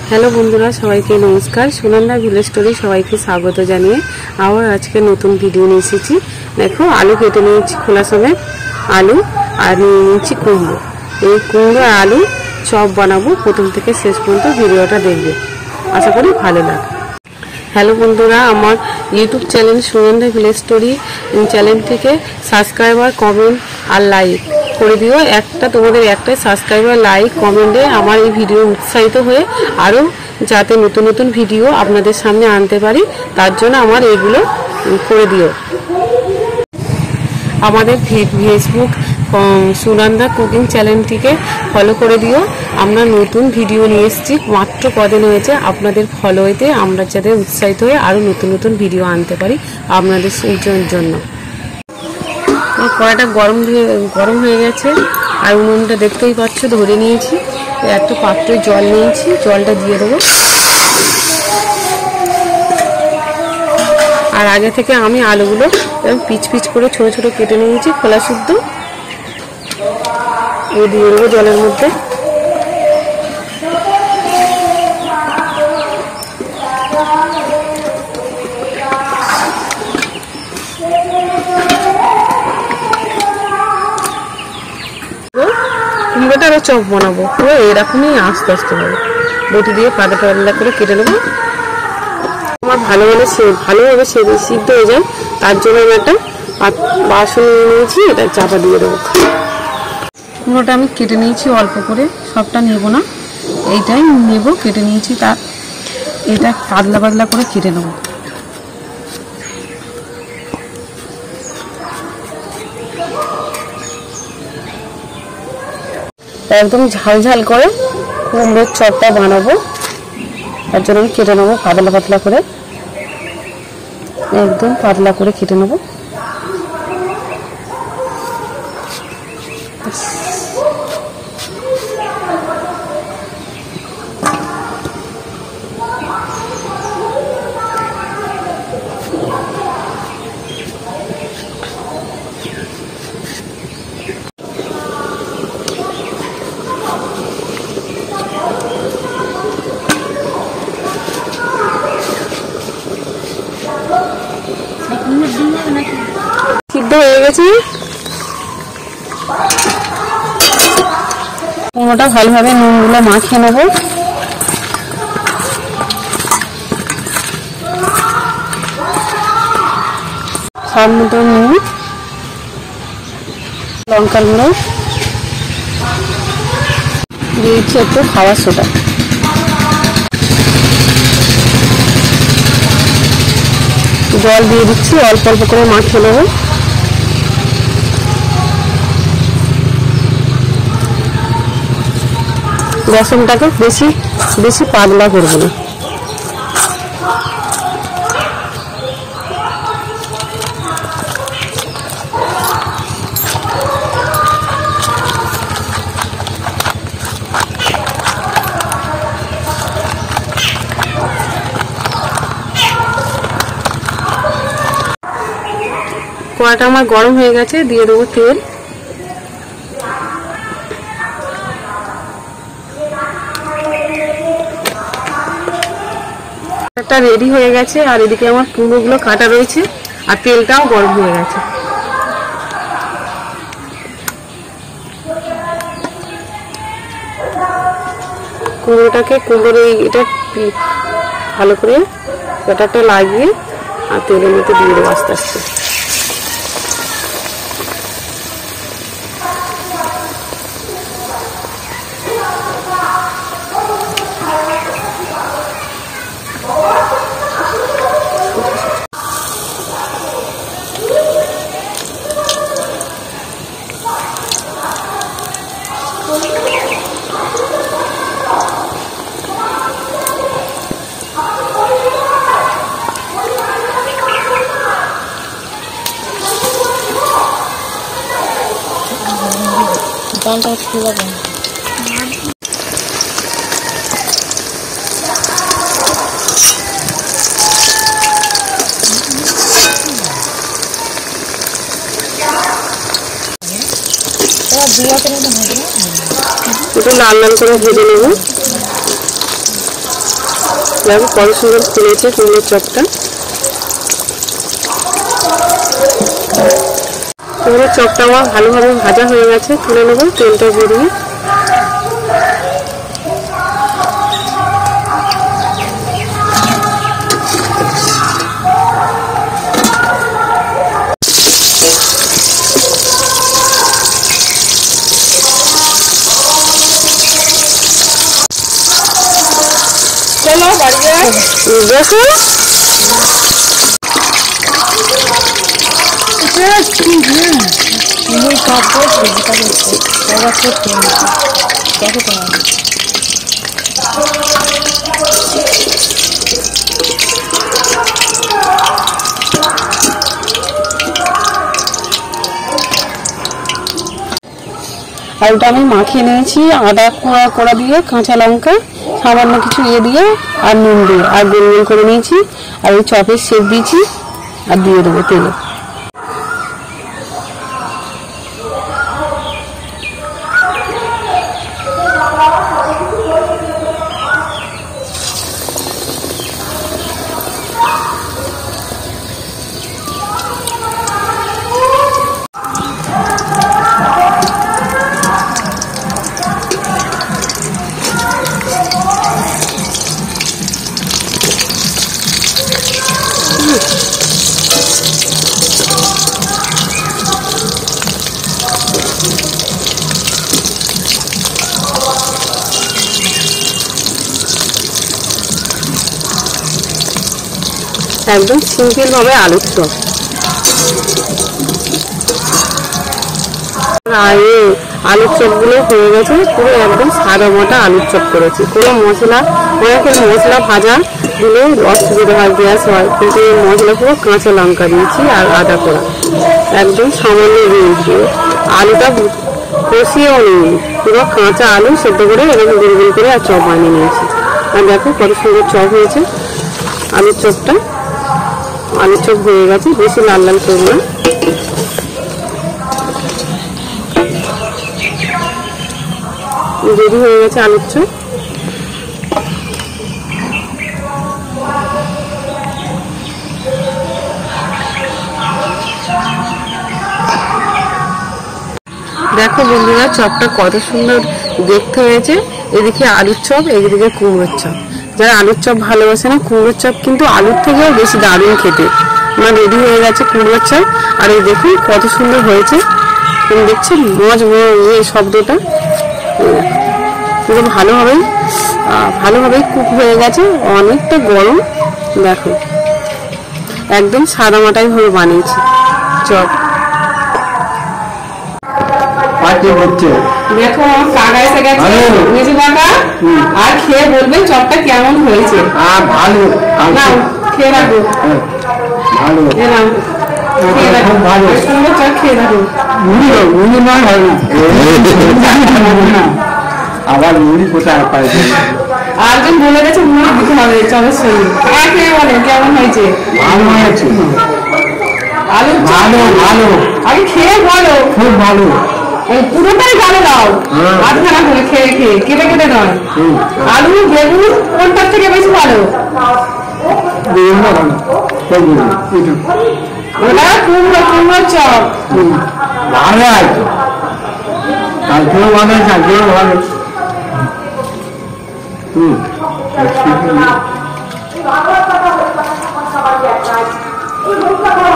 Hello বন্ধুরা, সবাইকে নমস্কার। সুনন্দা ভিলেজ স্টোরি সবাইকে স্বাগত জানিয়ে আবার আজকে নতুন ভিডিও নিয়ে এসেছি। দেখো, আলু কেটে নিয়েছি, খোলা সমেত আলু, আর নিয়ে নিয়েছি কুমড়ো। এই কুমড়ো আর আলু চপ বানাবো। প্রথম থেকে শেষ পর্যন্ত ভিডিওটা দেখবে, আশা করি ভালো লাগে। হ্যালো বন্ধুরা, আমার YouTube channel Sunanda village story channel থেকে সাবস্ক্রাইবার, কমেন্ট আর লাইক করে দিও। তোমাদের একটাই সাবস্ক্রাইবার, লাইক, কমেন্টে আমার এই ভিডিও উৎসাহিত হয়ে আরও যাতে নতুন নতুন ভিডিও আপনাদের সামনে আনতে পারি, তার জন্য আমার এগুলো করে দিও। আমাদের ফেসবুক সুনন্দা কুকিং চ্যানেলটিকে ফলো করে দিও। আমরা নতুন ভিডিও নিয়ে এসেছি, মাত্র কদিন হয়েছে। আপনাদের ফলোতে আমরা যাতে উৎসাহিত হয়ে আরও নতুন নতুন ভিডিও আনতে পারি আপনাদের জন্য। কড়াইটা গরম হয়ে গেছে, আর উনুনটা দেখতেই পাচ্ছ ধরে নিয়েছি। একটা পাত্রে জল নিয়েছি, জলটা দিয়ে দেবো। আর আগে থেকে আমি আলুগুলো পিচ পিচ করে ছোট ছোট কেটে নিয়েছি, খোলা শুদ্ধ। দিয়ে দেবো জলের মধ্যে। কুমড়োটা আরো চপ বানাবো, পুরো এরকমই আস্তে আস্তে হবে। বটি দিয়ে পাতলা পাতলা করে কেটে নেবো। আমার ভালোভাবে সিদ্ধ হয়ে যায়, তার জন্য আমি একটা বাসন নিয়েছি, এটা চাপা দিয়ে দেবো। কুমড়োটা আমি কেটে নিয়েছি অল্প করে, সবটা নেব না, এইটাই নেব। কেটে নিয়েছি, এটা পাতলা পাতলা করে কেটে নেব। একদম ঝাল ঝাল করে কুমড়োর চপটা বানাবো, তার জন্য আমি কেটে নেবো পাতলা পাতলা করে, একদম পাতলা করে কেটে নেবো। সিদ্ধ হয়ে গেছে, কুমড়োটা ভালোভাবে নুনগুলো মাখিয়ে নেবো। স্বাদ মতো নুন, লঙ্কার গুঁড়ো দিয়েছি, একটু খাওয়ার সোডা। জল দিয়ে দিচ্ছি, অল্প অল্প করে মাখিয়ে নেবো। বেসনটাকে বেশি বেশি পাতলা করবো না। কড়াইটা আমার গরম হয়ে গেছে, দিয়ে দেবো তেল। এটা রেডি হয়ে গেছে, আর এদিকে আমার কুমড়োগুলো কাটা রয়েছে, আর তেলটাও গরম হয়ে গেছে। কুমড়োর এটা ভালো করে ব্যাটারটা লাগিয়ে আর তেলের মধ্যে দিয়ে দেবো আস্তে আস্তে। ডালটা খুলে দেন। একটু লাল লাল করে ভেজে নেব। দেখো কত সুন্দর ফুলেছে কুমড়োর চপটা। কুমড়োর চপটা আমার ভালোভাবে ভাজা হয়ে গেছে, তুলে নেবো তেলটা বেরিয়ে। চলো বাড়ি যাই, দেখো আর ওটা আমি মাখিয়ে নিয়েছি আদা কোড়া দিয়ে, কাঁচা লঙ্কা, সামান্য কিছু দিয়ে আর নুন দিয়ে আর গোল গোল করে নিয়েছি। আর ওই চপের শেপ দিয়েছি আর দিয়ে দেবো তেলে। একদম সিম্পল ভাবে আলুর চপ। আলুর চপ গুলো হয়ে গেছে, পুরো একদম সাদা মোটা আলুর চপ করেছি। কোনো মশলা, অনেকের মশলা ভাজা দিলে অসুবিধা হয়, গ্যাস হয়, কিন্তু এই মশলা পুরো কাঁচা লঙ্কা দিয়েছি আর আদা করা, একদম সামান্য দিয়ে দিয়ে আলুটা কষিয়েও নিই, পুরো কাঁচা আলু সেদ্ধ করে এরকম গোল গোল করে আর চপ বানিয়ে নিয়েছি। আর দেখো কত সুন্দর চপ হয়েছে আলুর চপটা। আলুর চপ হয়ে গেছে, বেশি লাল লাল করবো না। রেডি হয়ে গেছে আলুর চপ। দেখো বন্ধুরা চপটা কত সুন্দর দেখতে হয়েছে। এদিকে আলুর চপ, এদিকে কুমড়োর চপ। যারা আলুর চপ ভালোবাসে না, কুমড়োর চপ কিন্তু আলুর থেকেও বেশি দারুণ খেতে। আমার রেডি হয়ে গেছে কুমড়োর চপ। আর এই দেখুন কত সুন্দর হয়েছে, তুমি দেখছেন মজ শব্দটা, পুরো ভালোভাবেই কুক হয়ে গেছে, অনেকটা গরম। দেখো একদম সাদা মাটাই ভাবে বানিয়েছি চপ। দেখো কাকা এসে গেছে, মেজো কাকা, আর খেয়ে বলবে চপটা কেমন হয়েছে। ভালো, খেয়ে রাখো, ভালো, ভালো সুন্দর চপ খেয়ে রাখো। আবার মুড়ি কোথায় পাই, আরেকজন বলে গেছে মুড়ি দিতে হবে চপের সঙ্গে। খেয়ে বলে কেমন হয়েছে। ভালো হয়েছে, আলু ভালো ভালো, আগে খেয়ে বলো। খুব ভালো, পুরোটাই গালে দাও, আধখানা করে খেয়ে কেটে কেটে নয়। আলু বেগুন কোনটার থেকে বেশি ভালো? ওটা কুমড়ো চপ ভালো আছে, কালকেও ভালো আছে, আজকেও ভালো।